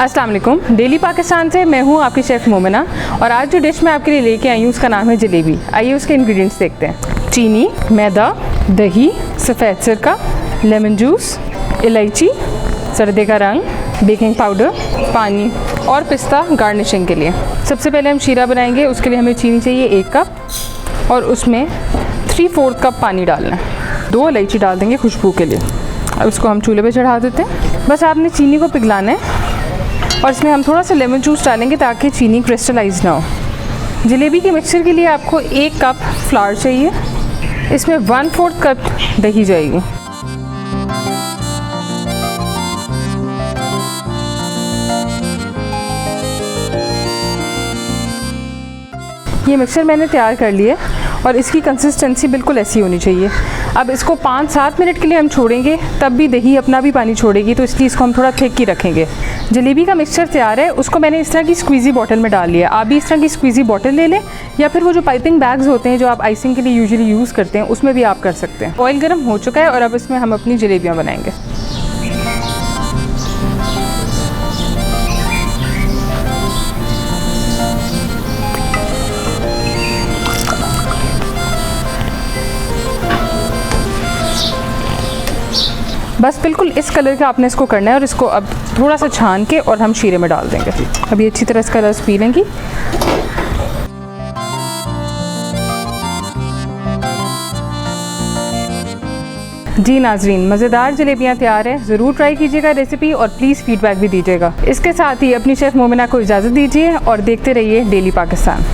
अस्सलाम वालेकुम। डेली पाकिस्तान से मैं हूँ आपकी शेफ़ मोमिना और आज जो डिश मैं आपके लिए लेके आई हूँ उसका नाम है जलेबी। आइए उसके इंग्रेडिएंट्स देखते हैं। चीनी, मैदा, दही, सफ़ेद सिरका, लेमन जूस, इलायची, सरदे का रंग, बेकिंग पाउडर, पानी और पिस्ता गार्निशिंग के लिए। सबसे पहले हम शीरा बनाएंगे। उसके लिए हमें चीनी चाहिए 1 कप और उसमें 3/4 कप पानी डालना है। 2 इलायची डाल देंगे खुशबू के लिए। अब इसको हम चूल्हे पे चढ़ा देते हैं। बस आपने चीनी को पिघलाना है और इसमें हम थोड़ा सा लेमन जूस डालेंगे ताकि चीनी क्रिस्टलाइज ना हो। जलेबी के मिक्सचर के लिए आपको 1 कप फ्लावर चाहिए। इसमें 1/4 कप दही जाएगी। ये मिक्सचर मैंने तैयार कर लिया और इसकी कंसिस्टेंसी बिल्कुल ऐसी होनी चाहिए। अब इसको 5-7 मिनट के लिए हम छोड़ेंगे, तब भी दही अपना भी पानी छोड़ेगी, तो इसलिए इसको हम थोड़ा थिक ही रखेंगे। जलेबी का मिक्सचर तैयार है, उसको मैंने इस तरह की स्क्वीज़ी बॉटल में डाल लिया। आप भी इस तरह की स्क्वीज़ी बॉटल ले लें या फिर वो जो पाइपिंग बैग्स होते हैं जो आप आइसिंग के लिए यूजुअली यूज़ करते हैं उसमें भी आप कर सकते हैं। ऑयल गर्म हो चुका है और अब इसमें हम अपनी जलेबियाँ बनाएंगे। बस बिल्कुल इस कलर का आपने इसको करना है और इसको अब थोड़ा सा छान के और हम शीरे में डाल देंगे। अब ये अच्छी तरह इसका रस पी लेंगी। जी नाजरीन, मज़ेदार जलेबियाँ तैयार है। ज़रूर ट्राई कीजिएगा रेसिपी और प्लीज़ फीडबैक भी दीजिएगा। इसके साथ ही अपनी शेफ़ मोमिना को इजाज़त दीजिए और देखते रहिए डेली पाकिस्तान।